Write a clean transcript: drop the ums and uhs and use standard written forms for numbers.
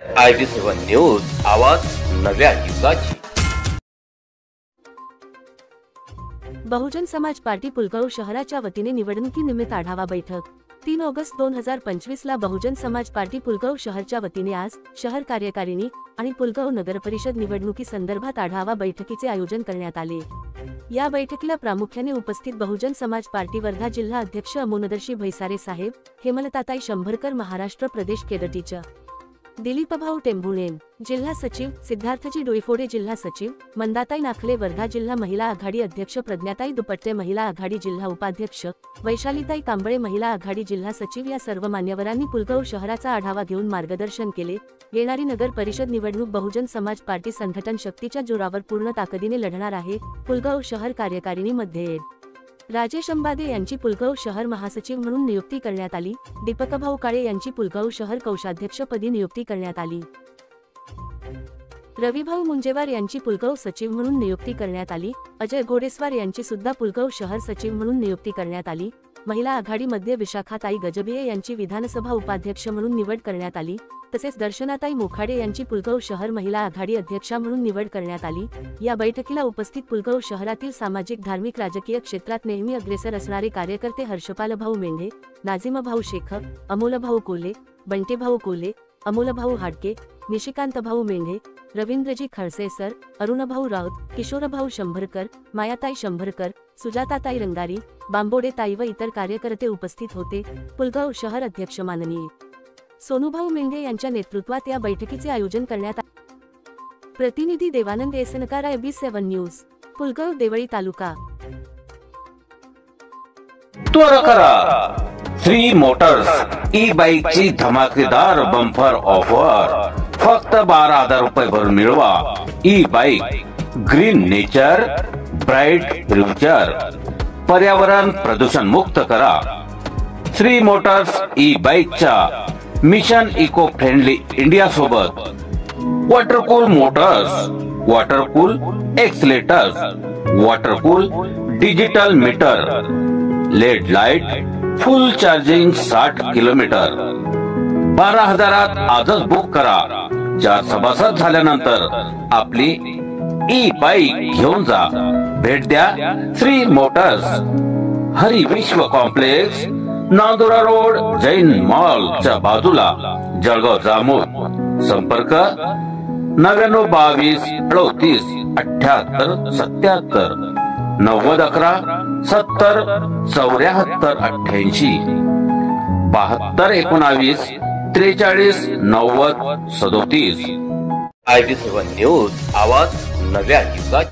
IB7 news, आवाज नव्या युगाची। Bahujan Samaj party Pulgaon शहराच्या वतीने निवडणुकीनिमित्त आढावा बैठक। 3 ऑगस्ट 2025 ला बहुजन समाज पार्टी पुलगाव शहरच्या वतीने आज शहर कार्यकारिणी आणि पुलगाव नगरपरिषद निवडणुकी संदर्भात आढावा बैठकीचे आयोजन करण्यात आले। या बैठकीला प्रामुख्याने उपस्थित बहुजन समाज पार्टी वर्धा जिल्हा अध्यक्ष अमोनदर्शी भैसारे साहेब, हेमलताताई शंभरकर महाराष्ट्र प्रदेश केडटीच्या, दिलीपभाऊ टेंभुणे जिल्हा सचिव, सिद्धार्थजी डोईफोडे जिल्हा सचिव, मंदाताई नाखले वर्धा जिल्हा महिला आघाडी अध्यक्ष, प्रज्ञाताई दुपट्टे महिला आघाडी जिल्हा उपाध्यक्ष, वैशालीताई कांबळे महिला आघाडी जिल्हा सचिव या सर्व मान्यवरांनी पुलगाव शहराचा आढावा घेऊन मार्गदर्शन केले। येणारी नगर परिषद निवडणूक बहुजन समाज पार्टी संघटन शक्तीच्या जोरावर पूर्ण ताकदीने लढणार आहे। पुलगाव शहर कार्यकारिणीमध्ये राजेश अंबादे यांची पुलगाव शहर महासचिव म्हणून नियुक्ती करण्यात आली। दीपकभाऊ काळे यांची पुलगाव शहर कोषाध्यक्षपदी नियुक्ती करण्यात आली। रविभाऊ मुंजेवार यांची पुलगाव सचिव म्हणून नियुक्ती करण्यात आली। अजय घोडेस्वार यांची सुद्धा पुलगाव शहर सचिव म्हणून नियुक्ती करण्यात आली। महिला आघाडीमध्ये विशाखाताई गजबिये यांची विधानसभा उपाध्यक्ष म्हणून निवड करण्यात आली। तसेच दर्शनाताई मोखाडे यांची पुलगाव शहर महिला आघाडी अध्यक्षा म्हणून निवड करण्यात आली। या बैठकीला उपस्थित पुलगाव शहरातील सामाजिक, धार्मिक, राजकीय क्षेत्रात नेहमी अग्रेसर असणारे कार्यकर्ते हर्षपालभाऊ मेंढे, नाझिमभाऊ शेख, अमोलभाऊ कोले, बंटेभाऊ कोले, अमोलभाऊ हाडके, निशिकांतभाऊ मेंढे, रवींद्रजी खळसे सर, अरुणभाऊ राऊत, किशोरभाऊ शंभरकर, मायाताई शंभरकर, सुजाताताई रंगारी, बांबोडेताई व इतर कार्यकर्ते उपस्थित होते। पुलगाव शहर अध्यक्ष माननीय सोनूभाऊ मेंढे यांच्या नेतृत्वात या बैठकीचे आयोजन करण्यात आले। प्रतिनिधी देवानंद येसनकार, IB7 न्यूज, पुलगाव देवळी तालुका। त्वरा करा, श्री मोटर्स ई बाईकची धमाकेदार बंपर ऑफर। फक्त 12,000 रुपये भरून मिळवा e bike green nature, bright future, पर्यावरण प्रदूषण मुक्त करा। श्री मोटर्स ई बाईकच्या मिशन इको फ्रेंडली इंडिया सोबत water cool motors, water cool accelerators, water cool digital meter, LED light, full charging 60 kilometre. 12,000 आजच बुक करा। 4 सभासद झाल्यानंतर आपली ई बाईक घेऊन जा। भेट द्या श्री मोटर्स, हरी विश्व कॉम्प्लेक्स, नांदुरा रोड, जैन मॉलच्या बाजूला, जळगाव जामोद। संपर्क 99 22 38 78 77, 90 11 70 74 88, 72 19 43 90 37। IB7 न्यूज, आवाज नव्या युगाची।